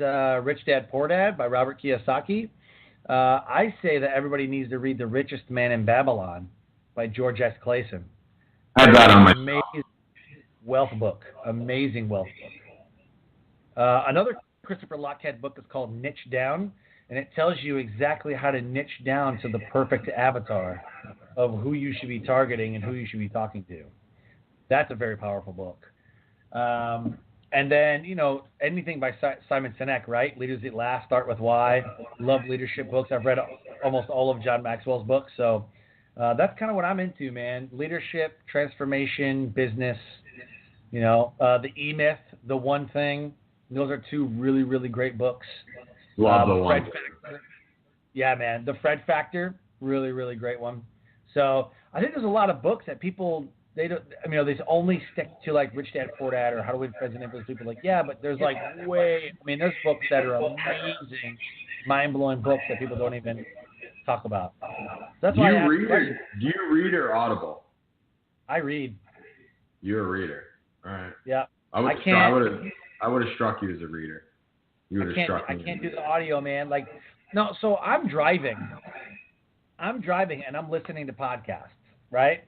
Rich Dad, Poor Dad by Robert Kiyosaki. I say that everybody needs to read The Richest Man in Babylon by George S. Clason. I have that on my amazing wealth book. Amazing wealth book. Another Christopher Lochhead book is called Niche Down, and it tells you exactly how to niche down to the perfect avatar of who you should be targeting and who you should be talking to. That's a very powerful book. And then, anything by Simon Sinek, right? Leaders Eat Last, Start With Why. Love leadership books. I've read almost all of John Maxwell's books. So that's kind of what I'm into, man. Leadership, transformation, business, The E-Myth, The One Thing. Those are two really, really great books. Love the One. Factor. Yeah, man. The Fred Factor, really, really great one. So I think there's a lot of books that people, they only stick to Rich Dad, Poor Dad or How to Win Friends and Influence People. But there's there's books that are amazing, mind-blowing books that people don't even talk about. That's why do you read or Audible? I read. You're a reader. All right. Yeah. I would have struck you as a reader. You would have struck me. I can't do the audio, man. So I'm driving. And I'm listening to podcasts, right?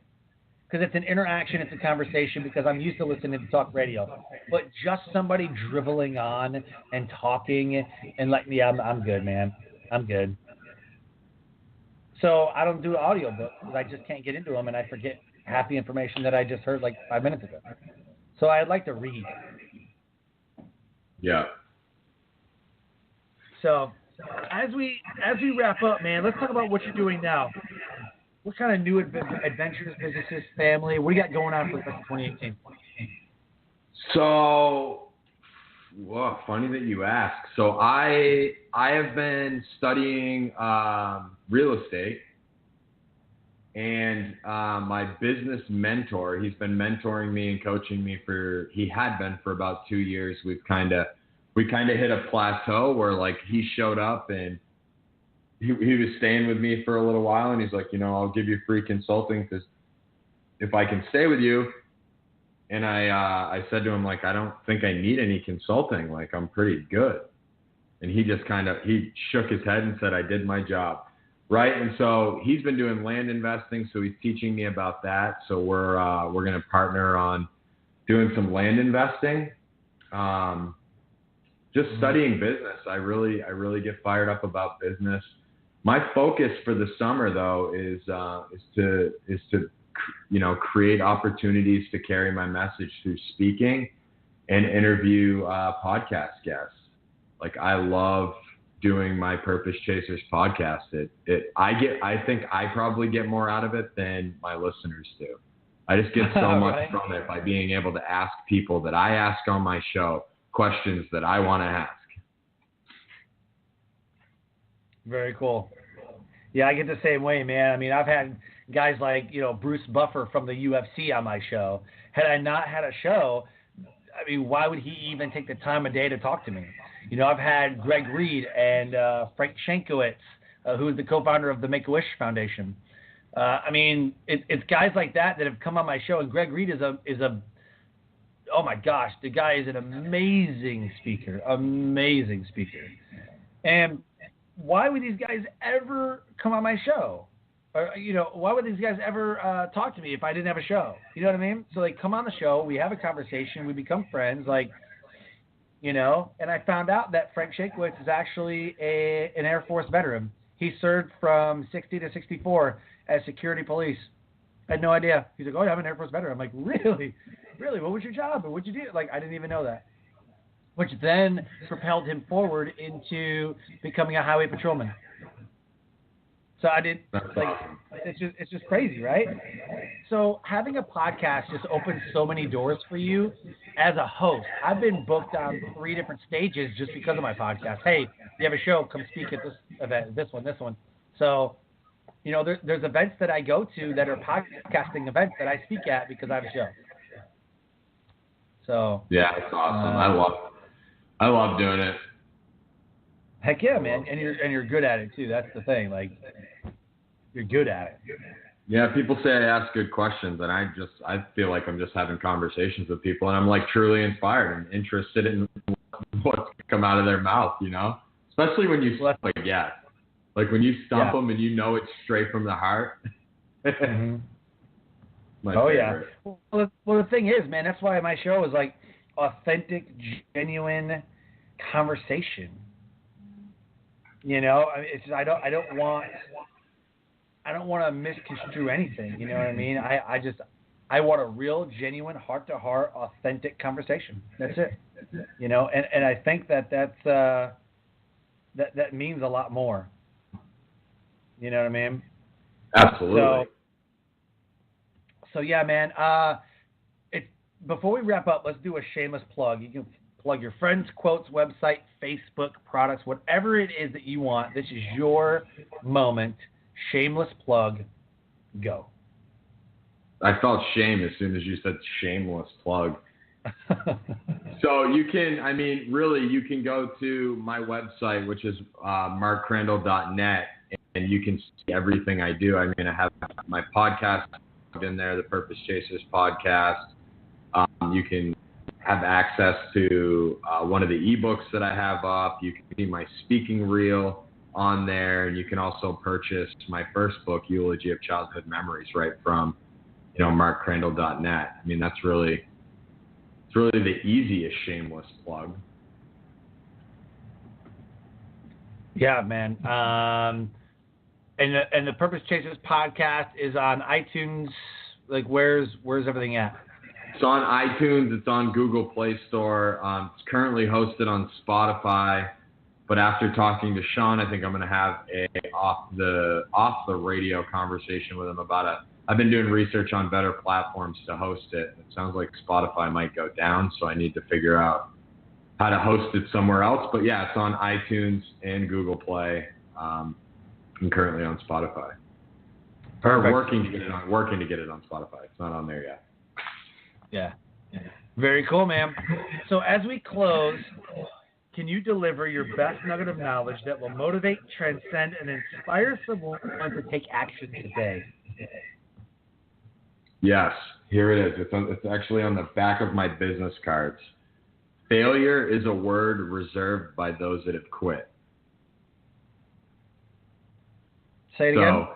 Because it's an interaction, it's a conversation, because I'm used to listening to talk radio. But just somebody dribbling on and talking and I'm good, man. I'm good. So I don't do audio books because I just can't get into them, and I forget half the information that I just heard 5 minutes ago. So I'd like to read. Yeah. So as we wrap up, man, let's talk about what you're doing now. What kind of new adventures, businesses, family? What do you got going on for the rest of 2018? So, funny that you ask. So I have been studying real estate, and my business mentor, he's been mentoring me and coaching me for about 2 years. We kind of hit a plateau where like he showed up and he was staying with me for a little while, and he's like, I'll give you free consulting because if I can stay with you. And I said to him, like, I don't think I need any consulting. Like, I'm pretty good. And he just he shook his head and said, I did my job. Right. And so he's been doing land investing. So he's teaching me about that. So we're going to partner on doing some land investing. Just studying business. I really get fired up about business. My focus for the summer, though, is to create opportunities to carry my message through speaking and interview podcast guests. Like, I love doing my Purpose Chasers podcast. I think I probably get more out of it than my listeners do. I just get so much from it by being able to ask people that I ask on my show questions that I want to ask. Very cool. Yeah, I get the same way, man. I mean, I've had guys like, Bruce Buffer from the UFC on my show. Had I not had a show, I mean, why would he even take the time of day to talk to me? I've had Greg Reed and Frank Shankowitz, who is the co-founder of the Make-A-Wish Foundation. I mean, it's guys like that have come on my show. And Greg Reed is a oh my gosh, the guy is an amazing speaker. And why would these guys ever come on my show? Or, why would these guys ever talk to me if I didn't have a show? You know what I mean? So they come on the show, we have a conversation, we become friends, and I found out that Frank Shankowitz is actually an Air Force veteran. He served from 60 to 64 as security police. I had no idea. He's like, oh, yeah, I'm an Air Force veteran. I'm like, really? Really? What was your job? And what'd you do? Like, I didn't even know that. Which then propelled him forward into becoming a highway patrolman. So I did, awesome. It's just crazy, right? So having a podcast just opens so many doors for you as a host. I've been booked on 3 different stages just because of my podcast. Hey, you have a show, come speak at this event, this one. So, there's events that I go to that are podcasting events that I speak at because I have a show. So yeah, it's awesome. I love doing it. Heck yeah, man. And you're good at it too. That's the thing. Like, you're good at it. Yeah, people say I ask good questions, and I feel like I'm just having conversations with people, and I'm like truly inspired and interested in what's come out of their mouth, Especially when you like when you stump them and it's straight from the heart. Mm-hmm. Oh favorite. Yeah. Well, the thing is, man, that's why my show is like authentic, genuine conversation. It's just, I don't want to misconstrue anything. You know what I mean? I want a real, genuine, heart-to-heart, authentic conversation. That's it. And I think that means a lot more. You know what I mean? Absolutely. So yeah, man. Before we wrap up, let's do a shameless plug. You can plug your friends, quotes, website, Facebook, products, whatever it is that you want. This is your moment. Shameless plug. Go. I felt shame as soon as you said shameless plug. So you can go to my website, which is markcrandall.net, and you can see everything I do. I have my podcast in there, the Purpose Chasers podcast. You can have access to one of the ebooks that I have up. You can see my speaking reel on there, and you can also purchase my first book, Eulogy of Childhood Memories, right from markcrandall.net. That's really the easiest shameless plug. Yeah, man. And the Purpose Chasers podcast is on iTunes. Like, where's everything at? It's on iTunes. It's on Google Play Store. It's currently hosted on Spotify. But after talking to Sean, I think I'm going to have a off the radio conversation with him about it. I've been doing research on better platforms to host it. It sounds like Spotify might go down, so I need to figure out how to host it somewhere else. But yeah, it's on iTunes and Google Play, and currently on Spotify. Or working to get it on Spotify. It's not on there yet. Yeah. Very cool, man. So as we close, can you deliver your best nugget of knowledge that will motivate, transcend, and inspire someone to take action today? Yes, here it is. It's actually on the back of my business cards. Failure is a word reserved by those that have quit. Say it again.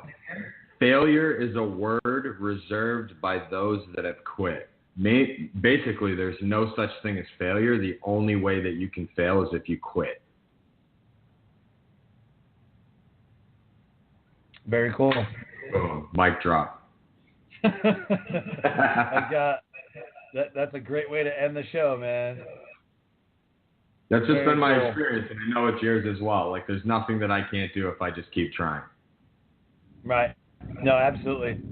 Failure is a word reserved by those that have quit. Basically, there's no such thing as failure. The only way that you can fail is if you quit. Very cool. Boom. Mic drop. That's a great way to end the show, man. That's just been my experience, and I know it's yours as well. Like, there's nothing that I can't do if I just keep trying. Right. No, absolutely.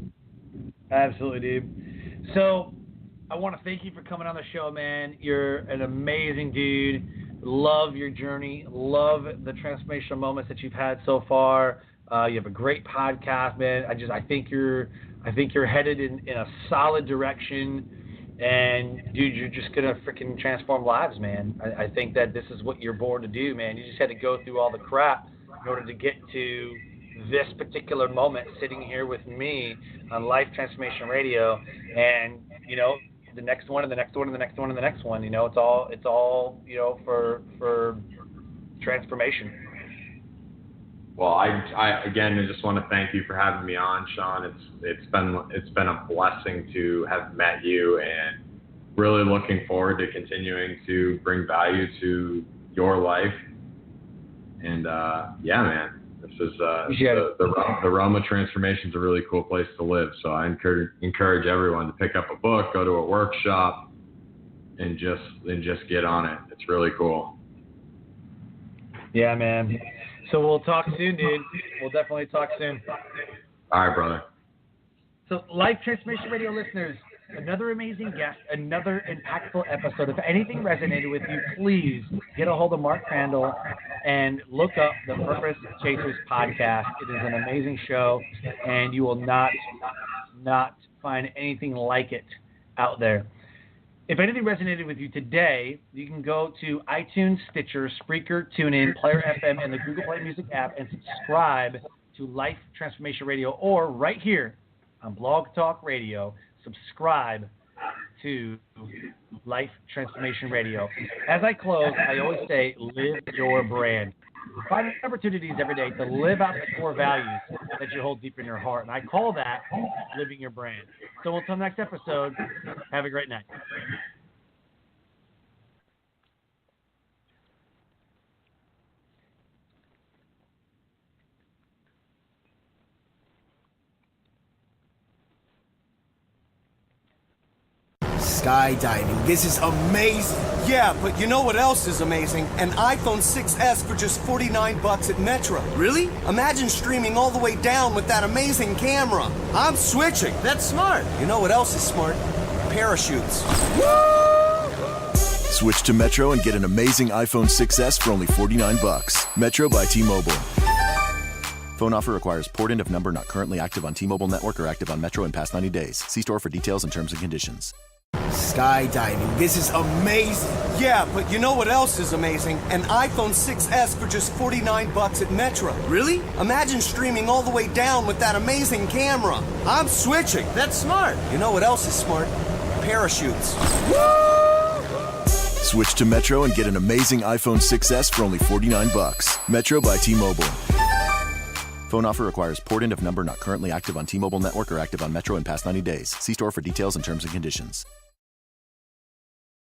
Absolutely, dude. So I want to thank you for coming on the show, man. You're an amazing dude. Love your journey. Love the transformational moments that you've had so far. You have a great podcast, man. I think you're headed in a solid direction. And dude, you're just gonna freaking transform lives, man. I think that this is what you're born to do, man. You just had to go through all the crap in order to get to this particular moment, sitting here with me on Life Transformation Radio, and you know, the next one, and the next one, and the next one, and the next one. You know, it's all you know, for transformation. Well, I again just want to thank you for having me on, Sean. It's been a blessing to have met you, and really looking forward to continuing to bring value to your life. And yeah, man, this is the realm of transformation is a really cool place to live. So I encourage everyone to pick up a book, go to a workshop, and just get on it. It's really cool. Yeah, man. So we'll talk soon, dude. We'll definitely talk soon. All right, brother. So, Life Transformation Radio listeners, another amazing guest, another impactful episode. If anything resonated with you, please get a hold of Mark Crandall and look up the Purpose Chasers podcast. It is an amazing show, and you will not find anything like it out there. If anything resonated with you today, you can go to iTunes, Stitcher, Spreaker, TuneIn, Player FM, and the Google Play Music app and subscribe to Life Transformation Radio, or right here on Blog Talk Radio, subscribe to Life Transformation Radio. As I close, I always say, live your brand. Find opportunities every day to live out the core values that you hold deep in your heart, and I call that living your brand. So until next episode, have a great night. Skydiving. This is amazing. Yeah, but you know what else is amazing? An iPhone 6S for just $49 at Metro. Really? Imagine streaming all the way down with that amazing camera. I'm switching. That's smart. You know what else is smart? Parachutes. Switch to Metro and get an amazing iPhone 6S for only $49. Metro by T-Mobile. Phone offer requires port in of number not currently active on T-Mobile network or active on Metro in past 90 days. See store for details and terms and conditions. Skydiving. This is amazing. Yeah, but you know what else is amazing? An iPhone 6S for just $49 at Metro. Really? Imagine streaming all the way down with that amazing camera. I'm switching. That's smart. You know what else is smart? Parachutes. Switch to Metro and get an amazing iPhone 6S for only $49. Metro by T-Mobile. Phone offer requires port in of number not currently active on T-Mobile network or active on Metro in past 90 days. See store for details and terms and conditions.